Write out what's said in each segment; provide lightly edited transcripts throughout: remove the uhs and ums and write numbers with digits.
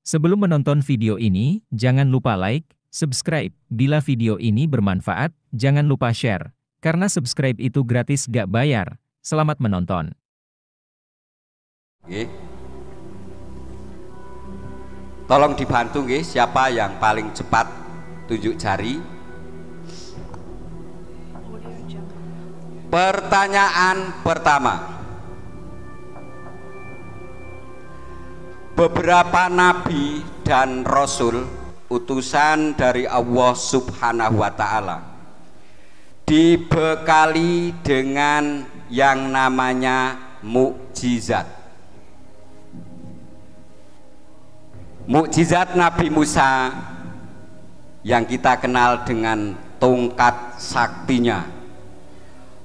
Sebelum menonton video ini, jangan lupa like, subscribe. Bila video ini bermanfaat, jangan lupa share. Karena subscribe itu gratis gak bayar. Selamat menonton. Nggih. Tolong dibantu nggih, siapa yang paling cepat tunjuk jari. Pertanyaan pertama. Beberapa nabi dan rasul utusan dari Allah Subhanahu wa taala dibekali dengan yang namanya mukjizat. Mukjizat Nabi Musa yang kita kenal dengan tongkat saktinya.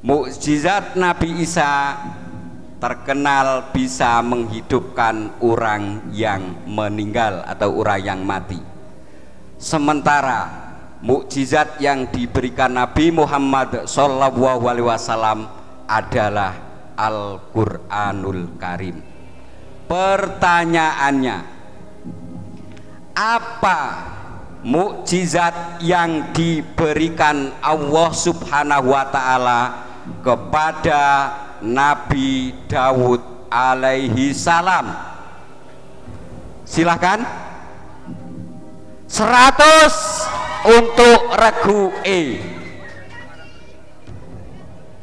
Mukjizat Nabi Isa terkenal bisa menghidupkan orang yang meninggal atau orang yang mati. Sementara mukjizat yang diberikan Nabi Muhammad SAW adalah Al-Quranul Karim. Pertanyaannya, apa mukjizat yang diberikan Allah Subhanahu wa taala kepada Nabi Daud alaihi salam? Silahkan. 100 untuk regu E.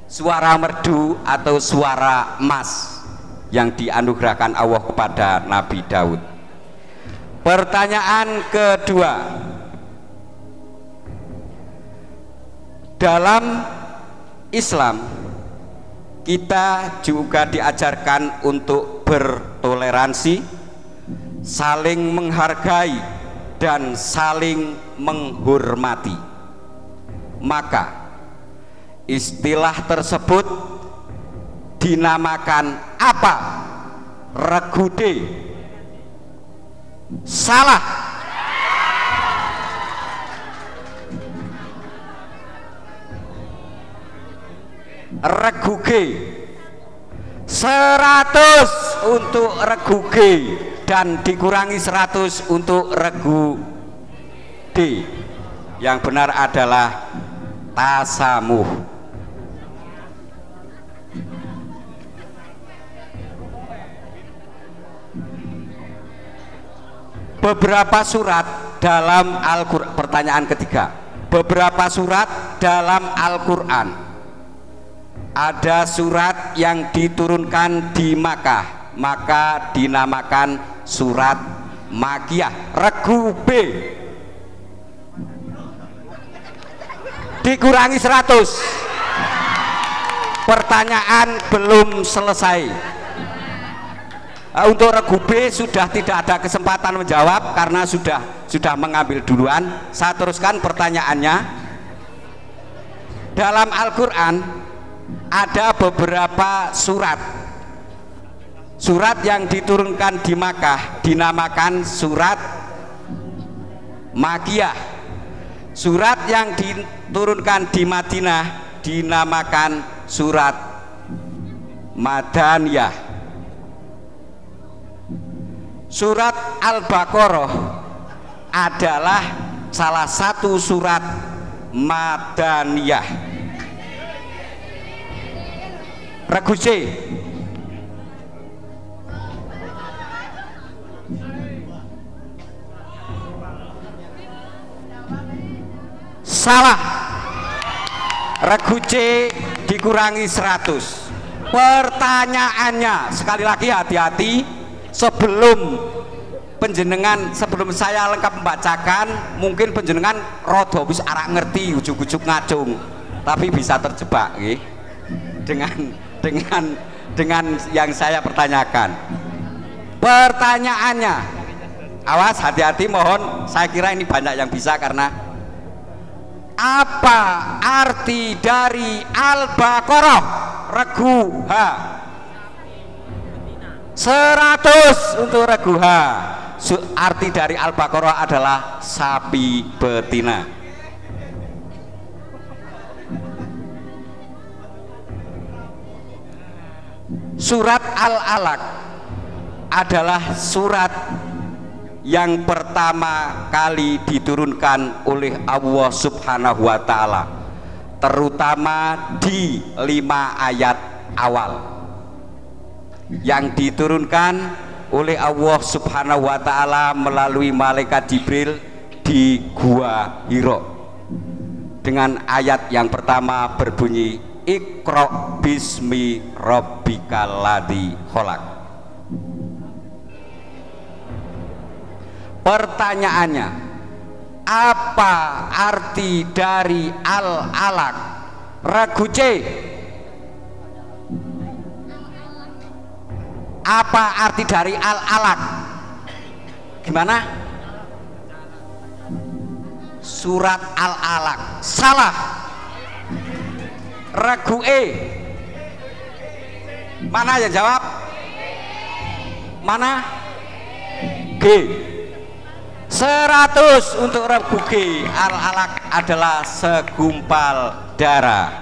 Suara merdu atau suara emas yang dianugerahkan Allah kepada Nabi Daud. Pertanyaan kedua. Dalam Islam kita juga diajarkan untuk bertoleransi, saling menghargai dan saling menghormati. Maka istilah tersebut dinamakan apa? Regu D. Salah. Regu G. 100 untuk regu G dan dikurangi 100 untuk regu D. Yang benar adalah tasamuh. Beberapa surat dalam Al-Quran. Pertanyaan ketiga, beberapa surat dalam Al-Quran, ada surat yang diturunkan di Makkah, maka dinamakan surat Makkiyah. Regu B. Dikurangi 100. Pertanyaan belum selesai. Untuk regu B sudah tidak ada kesempatan menjawab karena sudah mengambil duluan. Saya teruskan pertanyaannya. Dalam Al-Quran ada beberapa surat yang diturunkan di Makkah dinamakan surat Makkiyah. Surat yang diturunkan di Madinah dinamakan surat Madaniyah. Surat Al-Baqarah adalah salah satu surat Madaniyah. Regu C. Salah. Regu C dikurangi 100. Pertanyaannya, sekali lagi hati-hati. Sebelum saya lengkap membacakan, mungkin penjenengan rodo wis arak ngerti ujuk-ujuk ngacung, tapi bisa terjebak nggih, dengan yang saya pertanyakan. Pertanyaannya, awas hati-hati mohon, saya kira ini banyak yang bisa. Karena apa arti dari Al-Baqarah? Regu H. 100 untuk regu H. Arti dari Al-Baqarah adalah sapi betina. Surat Al-Alaq adalah surat yang pertama kali diturunkan oleh Allah Subhanahu wa Ta'ala, terutama di 5 ayat awal yang diturunkan oleh Allah Subhanahu wa Ta'ala melalui malaikat Jibril di Gua Hira, dengan ayat yang pertama berbunyi Iqra bismi rabbikal ladzi khalaq. Pertanyaannya, apa arti dari al-alaq? Regu C, apa arti dari al-alaq? Gimana? Surat al-alaq. Salah. Regu E, mana yang jawab? Mana? G. 100 untuk regu G. Al-alaq adalah segumpal darah.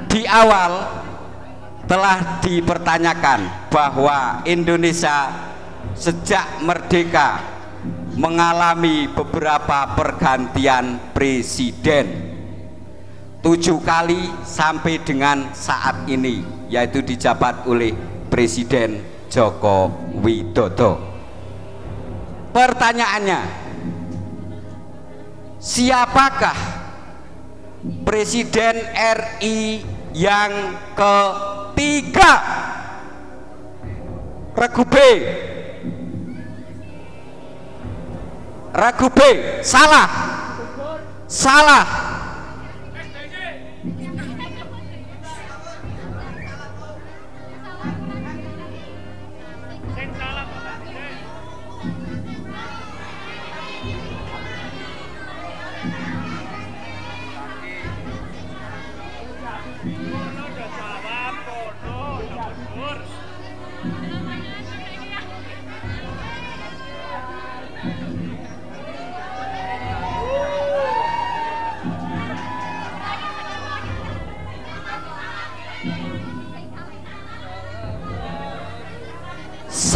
Di awal telah dipertanyakan bahwa Indonesia sejak merdeka mengalami beberapa pergantian presiden 7 kali sampai dengan saat ini, yaitu dijabat oleh Presiden Joko Widodo. Pertanyaannya, siapakah Presiden RI yang ketiga? Regu B. Regu B. Salah. Salah.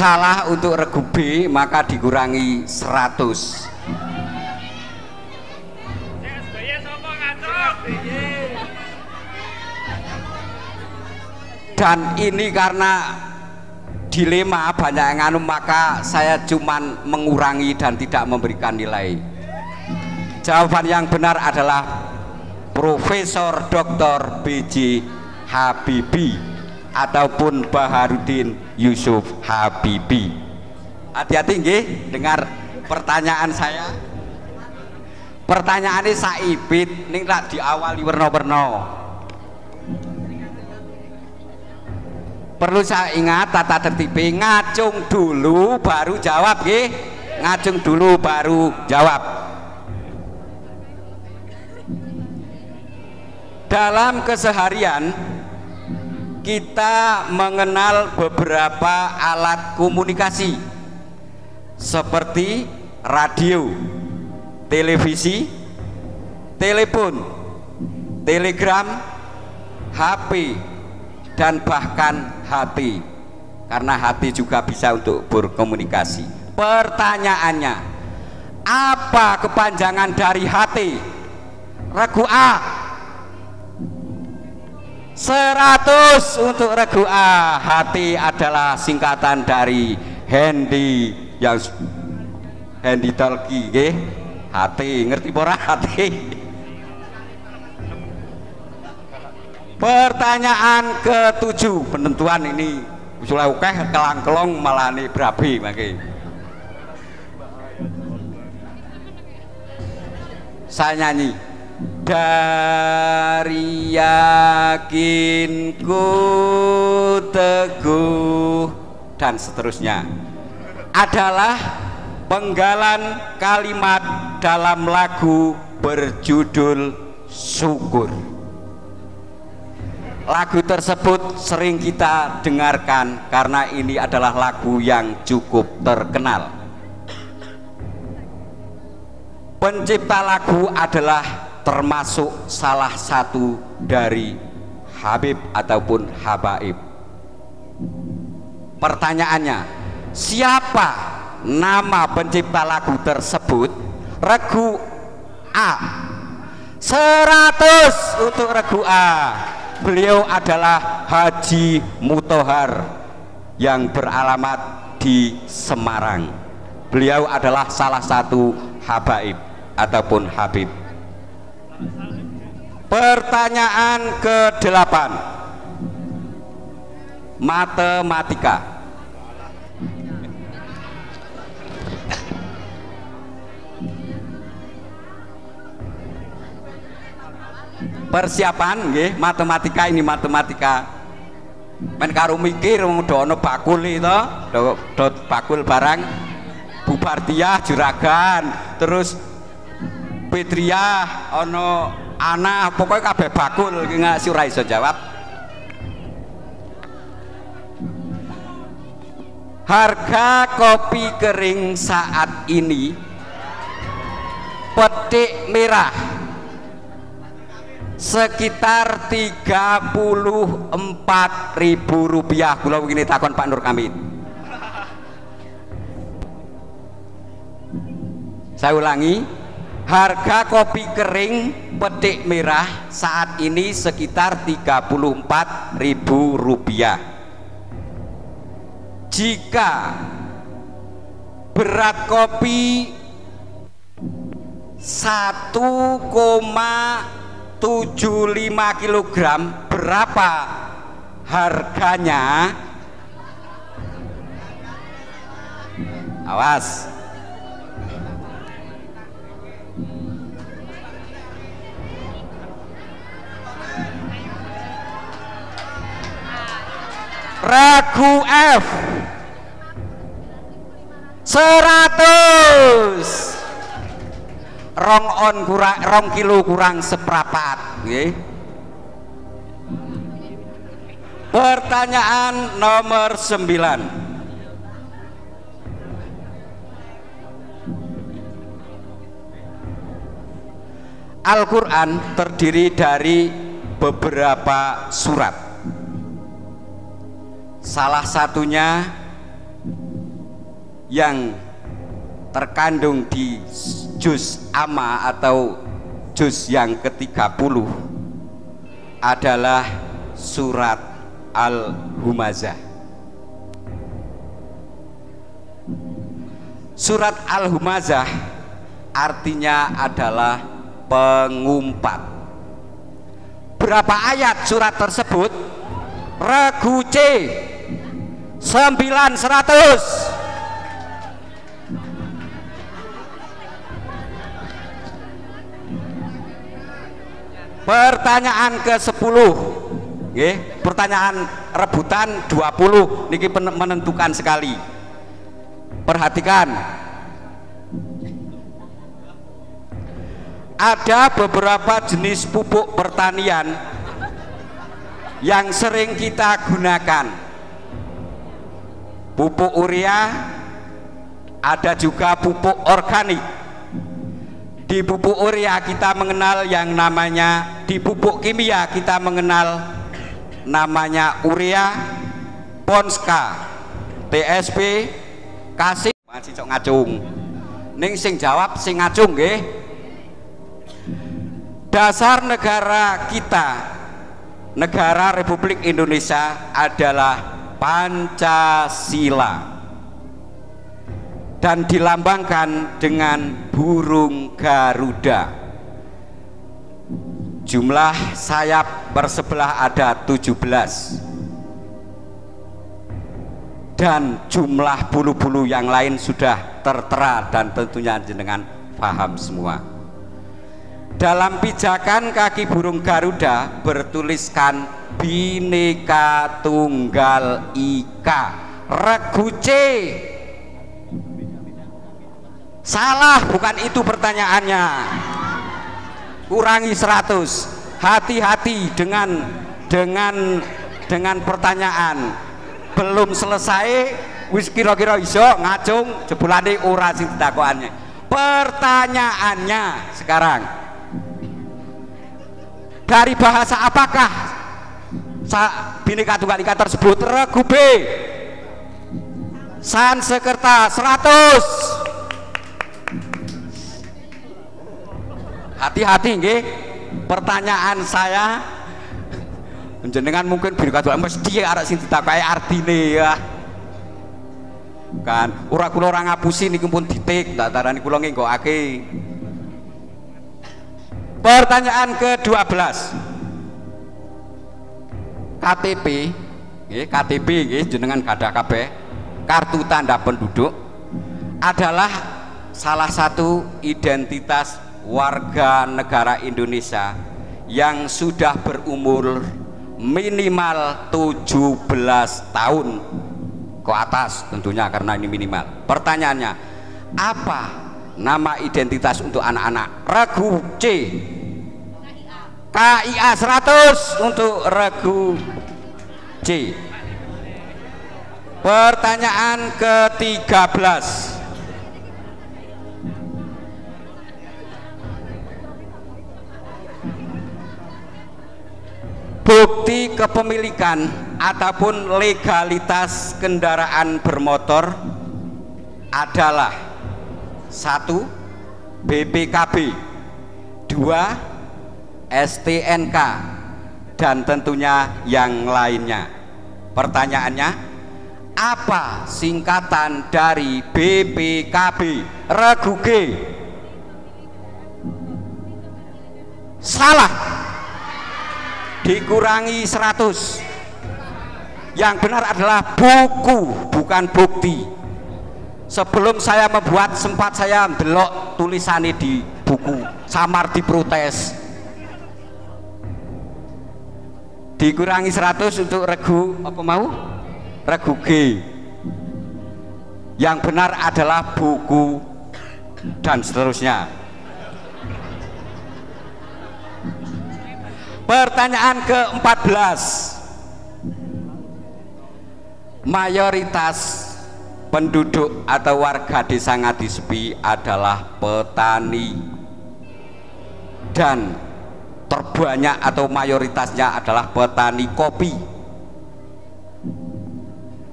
Salah untuk regu B, maka dikurangi 100. Dan ini karena dilema banyak yang anu, maka saya cuman mengurangi dan tidak memberikan nilai. Jawaban yang benar adalah Profesor Dr. B.J. Habibie ataupun Baharudin Yusuf Habibie. Hati-hati nggih dengar pertanyaan saya. Pertanyaannya saibit ning tak diawali werna-werna. Perlu saya ingat tata tertib, ngacung dulu baru jawab nggih. Ngacung dulu baru jawab. Dalam keseharian kita mengenal beberapa alat komunikasi seperti radio, televisi, telepon, telegram, HP, dan bahkan hati, karena hati juga bisa untuk berkomunikasi. Pertanyaannya, apa kepanjangan dari hati? Regu A. 100 untuk regu A. Hati adalah singkatan dari handy, yang handy talkie nggih. Hati, ngerti ora hati? Pertanyaan ke-7, penentuan ini usulnya akeh kelang-kelong malane brabe mangke. Saya nyanyi. Dari yakinku teguh dan seterusnya adalah penggalan kalimat dalam lagu berjudul Syukur. Lagu tersebut sering kita dengarkan karena ini adalah lagu yang cukup terkenal. Pencipta lagu adalah termasuk salah satu dari Habib ataupun Habaib. Pertanyaannya, siapa nama pencipta lagu tersebut? Regu A 100 untuk regu A. Beliau adalah Haji Muthohar yang beralamat di Semarang. Beliau adalah salah satu habaib ataupun habib. Pertanyaan ke-8, matematika. Persiapan nggih, matematika ini matematika. Men karo mikir ono bakul itu, do bakul barang, Bubardiah juragan, terus Petriah ono anak, pokoknya kabeh bakul nggak sih ora iso jawab. Harga kopi kering saat ini petik merah sekitar Rp34.000. Kula begini takon Pak Nur Kamit. Saya ulangi, harga kopi kering petik merah saat ini sekitar Rp34.000. Jika berat kopi 1,75 kg, berapa harganya? Awas. Regu F 100. Rong kilo kurang seprapat, nggih. Pertanyaan nomor 9. Al-Quran terdiri dari beberapa surat. Salah satunya yang terkandung di juz amma atau juz yang ke-30 adalah surat Al-Humazah. Surat Al-Humazah artinya adalah pengumpat. Berapa ayat surat tersebut? Regu C 900. Pertanyaan ke-10, pertanyaan rebutan 20 niki menentukan sekali. Perhatikan, ada beberapa jenis pupuk pertanian yang sering kita gunakan. Pupuk urea, ada juga pupuk organik. Di pupuk urea kita mengenal yang namanya, di pupuk kimia kita mengenal namanya urea, Ponska, TSP, kasih. Masih cok ngacung. Ning sing jawab sing ngacung nggih. Dasar negara kita, negara Republik Indonesia adalah Pancasila dan dilambangkan dengan burung Garuda. Jumlah sayap bersebelah ada 17 dan jumlah bulu-bulu yang lain sudah tertera dan tentunya jenengan paham semua. Dalam pijakan kaki burung Garuda bertuliskan Bhinneka Tunggal Ika. Regu C. Salah, bukan itu pertanyaannya. Kurangi 100. Hati-hati dengan pertanyaan. Belum selesai wis kira-kira iso ngacung jebulane ora sing ditakokane. Pertanyaannya sekarang, dari bahasa apakah Bhinneka Tunggal Ika tersebut? Regu B Sansekerta 100. Hati-hati nggih. Pertanyaan saya jenengan mungkin birokah mesti arek sing ditakoki artine ya. Kan ora kula ora ngapusi niku pun ditik, tak tarani kula ngenggokake. Pertanyaan ke-12. KTP nggih, KTP nggih jenengan gadah kabeh. Kartu tanda penduduk adalah salah satu identitas warga negara Indonesia yang sudah berumur minimal 17 tahun ke atas tentunya, karena ini minimal. Pertanyaannya, apa nama identitas untuk anak-anak? Regu C. KIA 100 untuk regu C. Pertanyaan ke-13. Bukti kepemilikan ataupun legalitas kendaraan bermotor adalah 1. BPKB, 2. STNK, dan tentunya yang lainnya. Pertanyaannya, apa singkatan dari BPKB? Regu G. Salah. Dikurangi 100. Yang benar adalah buku, bukan bukti. Sebelum saya membuat, sempat saya ndelok tulisannya di buku, samar diprotes. Dikurangi 100 untuk regu apa mau? Regu G. Yang benar adalah buku dan seterusnya. Pertanyaan ke-14. Mayoritas penduduk atau warga desa Ngadisepi adalah petani, dan terbanyak atau mayoritasnya adalah petani kopi.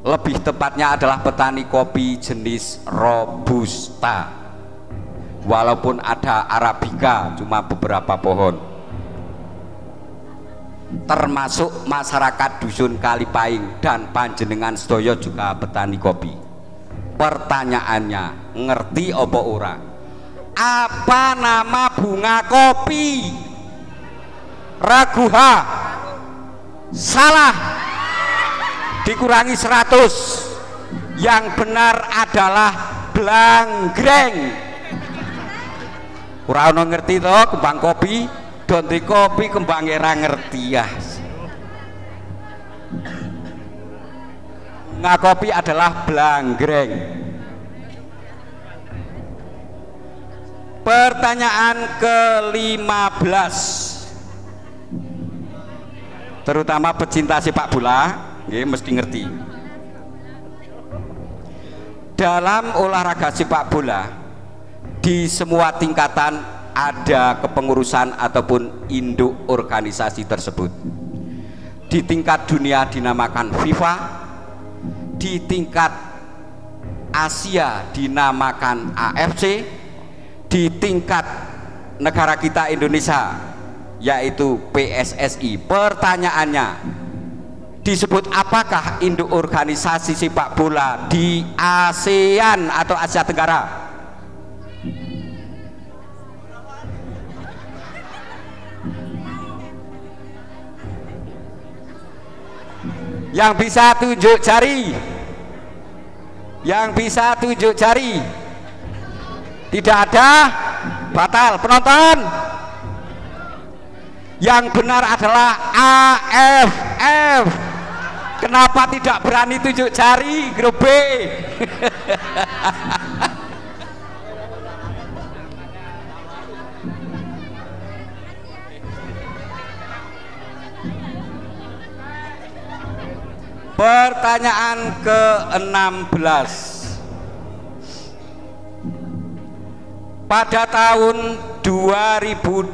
Lebih tepatnya adalah petani kopi jenis Robusta, walaupun ada Arabica cuma beberapa pohon. Termasuk masyarakat dusun Kalipaing dan panjenengan sedaya juga petani kopi. Pertanyaannya, ngerti apa ora? Apa nama bunga kopi? Regu H. Salah. Dikurangi 100. Yang benar adalah blanggreng. Ora ono ngerti to kembang kopi, donte kopi kembang ora ngerti ya. Bunga kopi adalah blanggreng. Pertanyaan ke-15. Terutama pecinta sepak bola mesti ngerti. Dalam olahraga sepak bola, di semua tingkatan ada kepengurusan ataupun induk organisasi tersebut. Di tingkat dunia dinamakan FIFA, di tingkat Asia dinamakan AFC, di tingkat negara kita Indonesia yaitu PSSI. Pertanyaannya, disebut apakah induk organisasi sepak bola di ASEAN atau Asia Tenggara? Yang bisa tunjuk jari. Yang bisa tunjuk jari. Tidak ada, batal. Penonton, yang benar adalah AFF. Kenapa tidak berani tunjuk jari? Grup B. Pertanyaan ke-16. Pada tahun 2024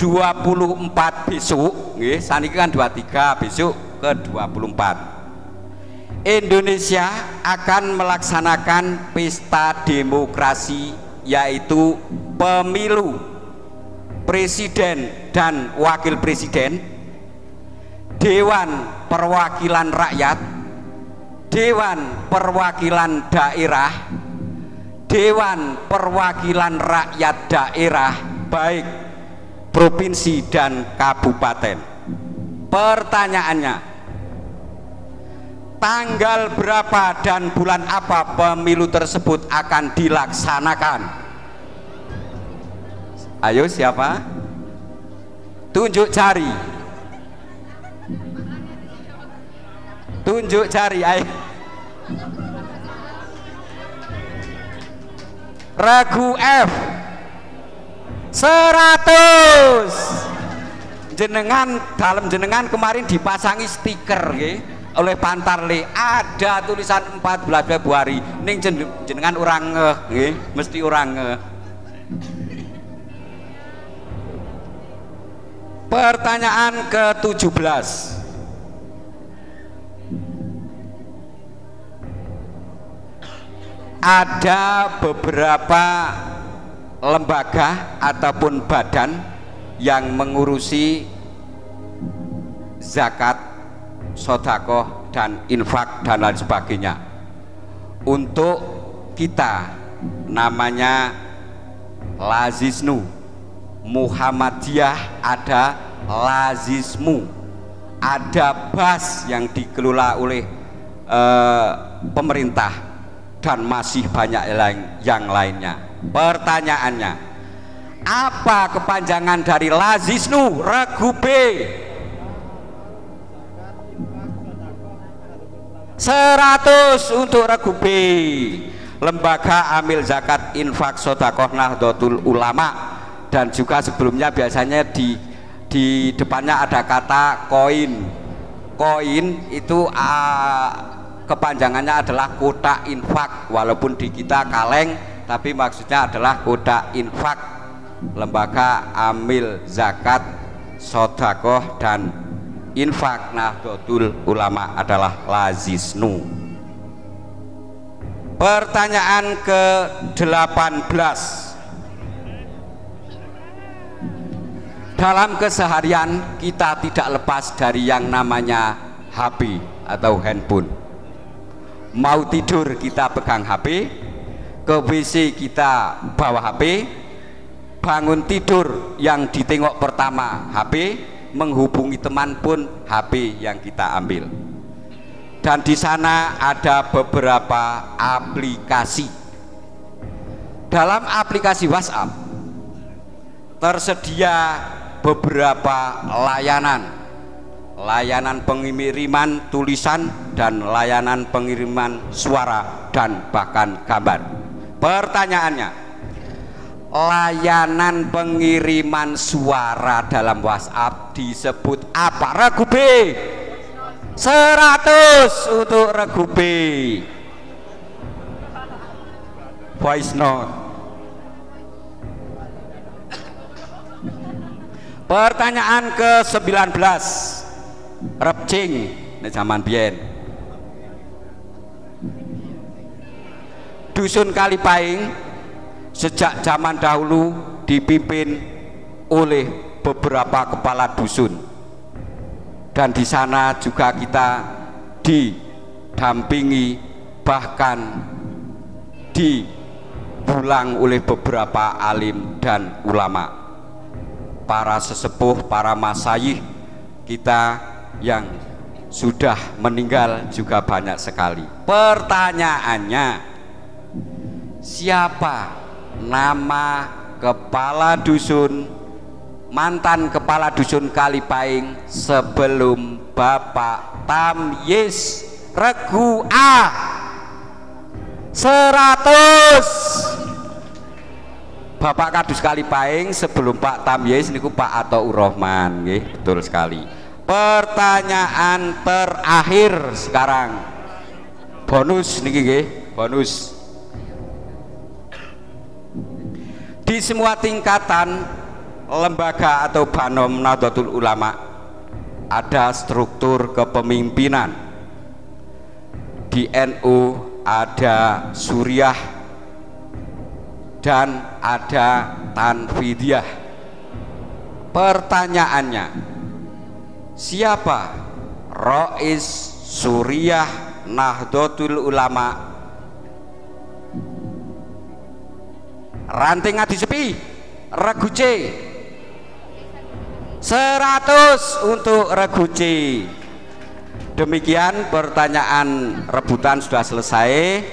besok, saniki kan 23, besok ke 24, Indonesia akan melaksanakan pesta demokrasi, yaitu pemilu presiden dan wakil presiden, Dewan Perwakilan Rakyat, Dewan Perwakilan Daerah, Dewan Perwakilan Rakyat Daerah baik provinsi dan kabupaten. Pertanyaannya, tanggal berapa dan bulan apa pemilu tersebut akan dilaksanakan? Ayo, siapa? Tunjuk jari. Tunjuk jari, ayo. Regu F 100. Jenengan dalam jenengan kemarin dipasangi stiker oleh Pantarle, ada tulisan 14 Februari ning jenengan orang nggih, mesti orang ngeh. Pertanyaan ke-17. Ada beberapa lembaga ataupun badan yang mengurusi zakat, sedekah dan infak dan lain sebagainya. Untuk kita namanya Lazisnu, Muhammadiyah ada Lazismu, ada BAS yang dikelola oleh pemerintah, dan masih banyak yang lainnya. Pertanyaannya, apa kepanjangan dari Lazisnu Regu B? 100 untuk Regu B. Lembaga Amil Zakat Infak Sedekah Nahdlatul Ulama, dan juga sebelumnya biasanya di depannya ada kata koin. Koin itu kepanjangannya adalah kotak infak, walaupun di kita kaleng tapi maksudnya adalah kotak infak. Lembaga Amil Zakat Sedekah dan Infak Nahdlatul Ulama adalah Lazisnu. Pertanyaan ke-18. Dalam keseharian kita tidak lepas dari yang namanya HP atau handphone. Mau tidur kita pegang HP, ke WC kita bawa HP, bangun tidur yang ditengok pertama HP, menghubungi teman pun HP yang kita ambil. Dan di sana ada beberapa aplikasi. Dalam aplikasi WhatsApp tersedia beberapa layanan pengiriman tulisan dan layanan pengiriman suara dan bahkan gambar. Pertanyaannya, layanan pengiriman suara dalam WhatsApp disebut apa? Regu B. 100 untuk Regu B. Voice note. Pertanyaan ke-19. Repcing di zaman biyen. Dusun Kalipaing sejak zaman dahulu dipimpin oleh beberapa kepala dusun, dan di sana juga kita didampingi bahkan dipulang oleh beberapa alim dan ulama, para sesepuh, para masyayikh kita yang sudah meninggal juga banyak sekali. Pertanyaannya, siapa nama kepala dusun, mantan kepala dusun Kalipaing sebelum Bapak Tamyiz? Regu A. 100. Bapak Kadus Kalipaing sebelum Pak Tamyiz niku Pak Ataur Rahman, nggih, betul sekali. Pertanyaan terakhir sekarang, bonus niki nggih, bonus. Di semua tingkatan lembaga atau Banom Nahdlatul Ulama ada struktur kepemimpinan. di NU ada Suriah dan ada Tanfidiyah. Pertanyaannya, siapa Rais Suriah Nahdlatul Ulama? Ranting adi sepi, Regu C. 100 untuk Regu C. Demikian pertanyaan rebutan sudah selesai.